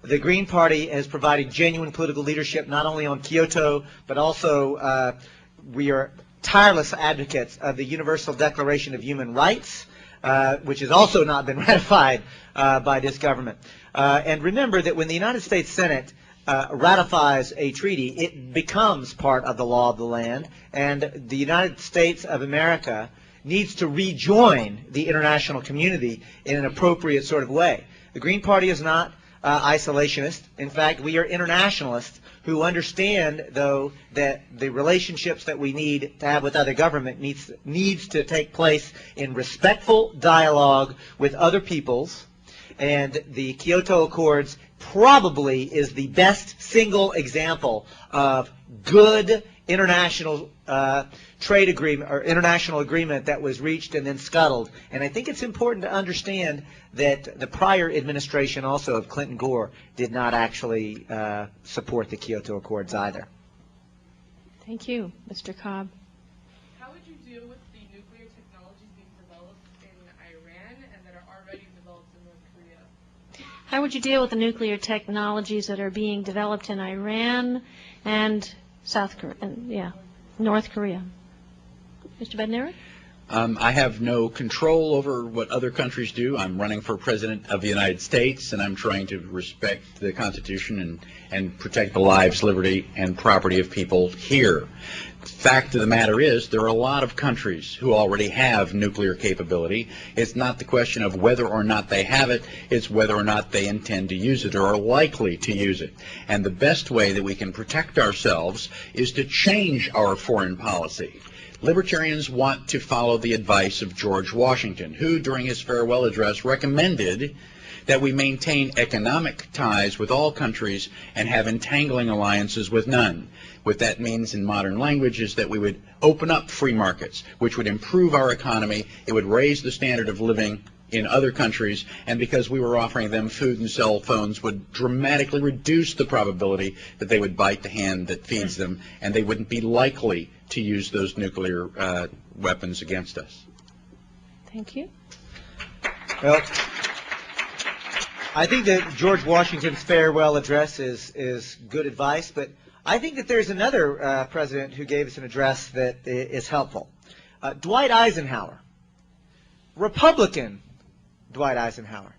the Green Party has provided genuine political leadership not only on Kyoto, but also we are tireless advocates of the Universal Declaration of Human Rights, which has also not been ratified by this government. And remember that when the United States Senate ratifies a treaty, it becomes part of the law of the land, and the United States of America needs to rejoin the international community in an appropriate sort of way. The Green Party is not isolationist. In fact, we are internationalists who understand, though, that the relationships that we need to have with other government needs to take place in respectful dialogue with other peoples, and the Kyoto Accords probably is the best single example of good international trade agreement or international agreement that was reached and then scuttled. And I think it's important to understand that the prior administration also of Clinton Gore did not actually support the Kyoto Accords either. Thank you. Mr. Cobb. How would you deal with the nuclear technologies being developed in Iran and that are already developed in North Korea? How would you deal with the nuclear technologies that are being developed in Iran and South Korea, North Korea? Mr. Bednarik? I have no control over what other countries do. I'm running for President of the United States, and I'm trying to respect the Constitution and protect the lives, liberty, and property of people here. Fact of the matter is, there are a lot of countries who already have nuclear capability. It's not the question of whether or not they have it, it's whether or not they intend to use it or are likely to use it. And the best way that we can protect ourselves is to change our foreign policy. Libertarians want to follow the advice of George Washington, who, during his farewell address, recommended that we maintain economic ties with all countries and have entangling alliances with none. What that means in modern language is that we would open up free markets, which would improve our economy, it would raise the standard of living in other countries, and because we were offering them food and cell phones, would dramatically reduce the probability that they would bite the hand that feeds them, and they wouldn't be likely to use those nuclear weapons against us. Thank you. Well, I think that George Washington's farewell address is good advice, but I think that there's another president who gave us an address that is helpful. Dwight Eisenhower, Republican Dwight Eisenhower,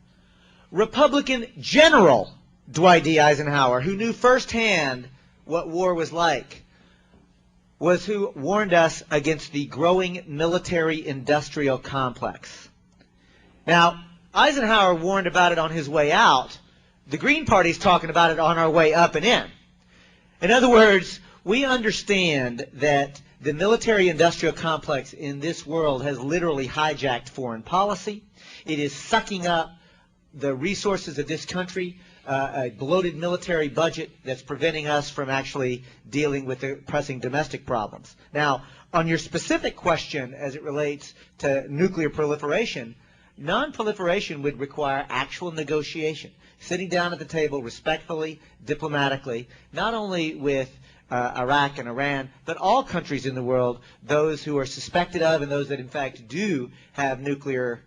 Republican General Dwight D. Eisenhower, who knew firsthand what war was like, was who warned us against the growing military-industrial complex. Now, Eisenhower warned about it on his way out. The Green Party's talking about it on our way up and in. In other words, we understand that the military-industrial complex in this world has literally hijacked foreign policy. It is sucking up the resources of this country, a bloated military budget that's preventing us from actually dealing with the pressing domestic problems. Now, on your specific question as it relates to nuclear proliferation, non-proliferation would require actual negotiation, sitting down at the table respectfully, diplomatically, not only with Iraq and Iran, but all countries in the world, those who are suspected of and those that in fact do have nuclear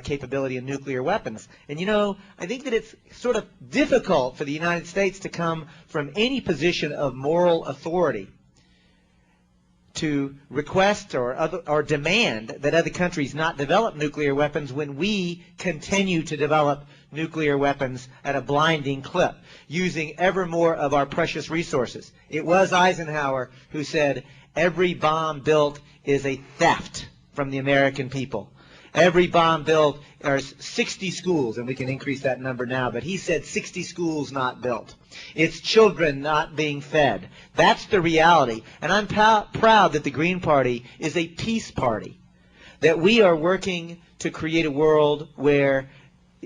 capability and nuclear weapons. And you know, I think that it's sort of difficult for the United States to come from any position of moral authority to request or demand that other countries not develop nuclear weapons when we continue to develop nuclear weapons at a blinding clip, using ever more of our precious resources. It was Eisenhower who said, every bomb built is a theft from the American people. Every bomb built, there's 60 schools, and we can increase that number now, but he said 60 schools not built. It's children not being fed. That's the reality. And I'm proud that the Green Party is a peace party, that we are working to create a world where,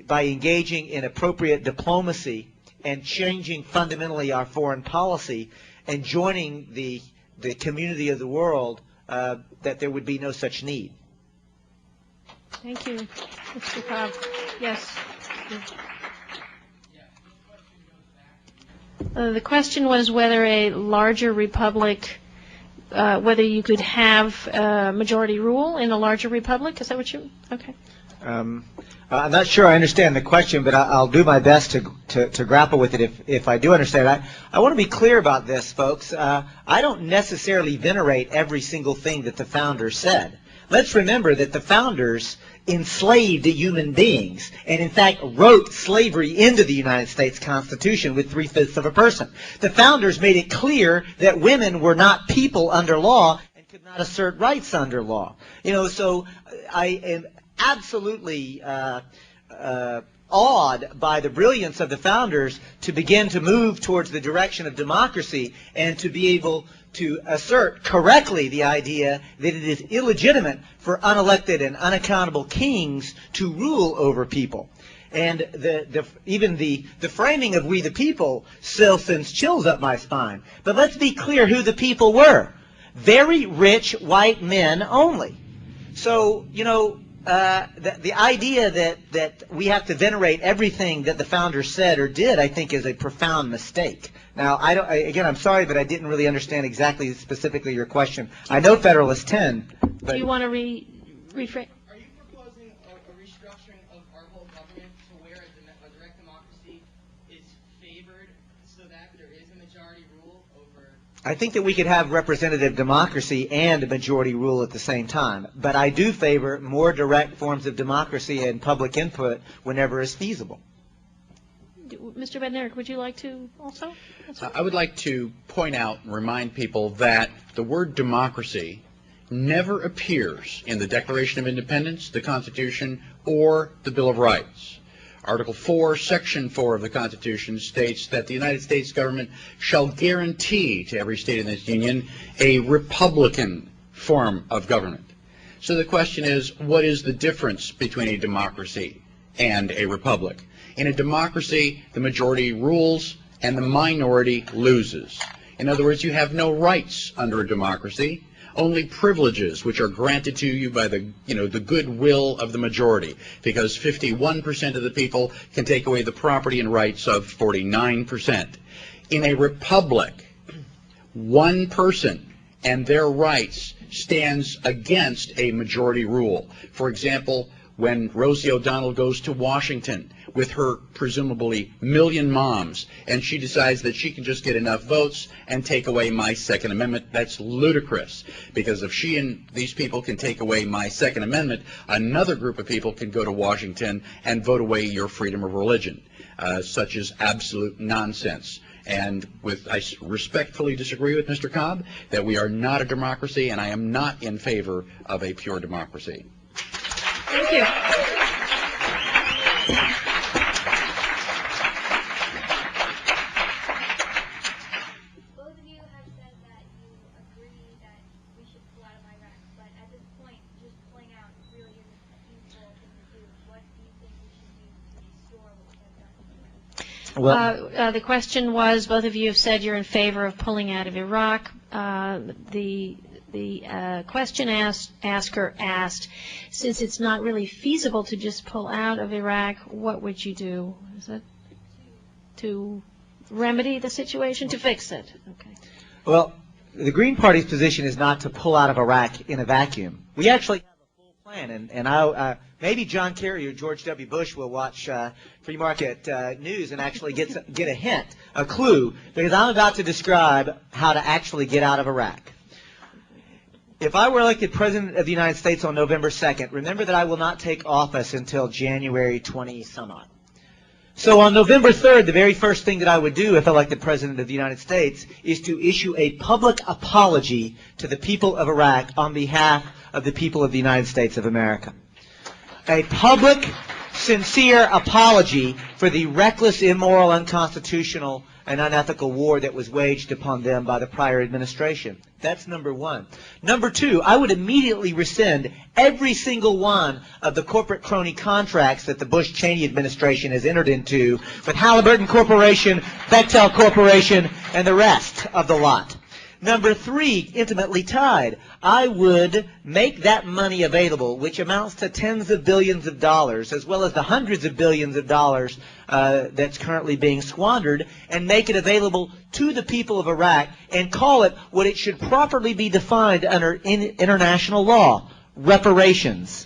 by engaging in appropriate diplomacy and changing fundamentally our foreign policy and joining the community of the world, that there would be no such need. Thank you, Mr. Cobb. Yes. The question was whether a larger republic, whether you could have majority rule in a larger republic. Is that what you? Okay. I'm not sure I understand the question, but I'll do my best to grapple with it if I do understand. I want to be clear about this, folks. I don't necessarily venerate every single thing that the founders said. Let's remember that the founders enslaved human beings and, in fact, wrote slavery into the United States Constitution with 3/5 of a person. The founders made it clear that women were not people under law and could not assert rights under law. So I am absolutely awed by the brilliance of the founders to begin to move towards the direction of democracy and to be able to assert correctly the idea that it is illegitimate for unelected and unaccountable kings to rule over people. And even the framing of "we the people" still sends chills up my spine. But let's be clear who the people were. Very rich white men only. So, the idea that we have to venerate everything that the founders said or did, I think, is a profound mistake. Now, again, I'm sorry, but I didn't really understand exactly specifically your question. I know Federalist 10. But do you want to rephrase? Are you proposing a restructuring of our whole government to where a direct democracy is favored so that there is a majority rule over? I think that we could have representative democracy and majority rule at the same time. But I do favor more direct forms of democracy and public input whenever is feasible. Mr. Bednarik, would you like to also? I would like to point out and remind people that the word democracy never appears in the Declaration of Independence, the Constitution, or the Bill of Rights. Article 4, Section 4 of the Constitution states that the United States government shall guarantee to every state in this union a republican form of government. So the question is, what is the difference between a democracy and a republic? In a democracy, the majority rules and the minority loses. In other words, you have no rights under a democracy, only privileges which are granted to you by the goodwill of the majority, because 51% of the people can take away the property and rights of 49%. In a republic, one person and their rights stands against a majority rule. For example, when Rosie O'Donnell goes to Washington with her presumably million moms, and she decides that she can just get enough votes and take away my Second Amendment, that's ludicrous. Because if she and these people can take away my Second Amendment, another group of people can go to Washington and vote away your freedom of religion. Such is absolute nonsense. And I respectfully disagree with Mr. Cobb that we are not a democracy, and I am not in favor of a pure democracy. Thank you. Both of you have said that you agree that we should pull out of Iraq, but at this point, just pulling out really isn't a feasible thing to do. What do you think we should do to restore what we have done? The question was, both of you have said you're in favor of pulling out of Iraq. The question asker asked, since it's not really feasible to just pull out of Iraq, what would you do? Is that to remedy the situation, to fix it? Okay. Well, the Green Party's position is not to pull out of Iraq in a vacuum. We actually have a full plan, and maybe John Kerry or George W. Bush will watch Free Market News and actually get a hint, a clue, because I'm about to describe how to actually get out of Iraq. If I were elected President of the United States on November 2nd, remember that I will not take office until January 20-some-odd. So on November 3rd, the very first thing that I would do if elected President of the United States is to issue a public apology to the people of Iraq on behalf of the people of the United States of America. A public, sincere apology for the reckless, immoral, unconstitutional, and unethical war that was waged upon them by the prior administration. That's number one. Number two, I would immediately rescind every single one of the corporate crony contracts that the Bush-Cheney administration has entered into with Halliburton Corporation, Bechtel Corporation, and the rest of the lot. Number three, intimately tied, I would make that money available, which amounts to tens of billions of dollars, as well as the hundreds of billions of dollars that's currently being squandered, and make it available to the people of Iraq and call it what it should properly be defined under international law, reparations.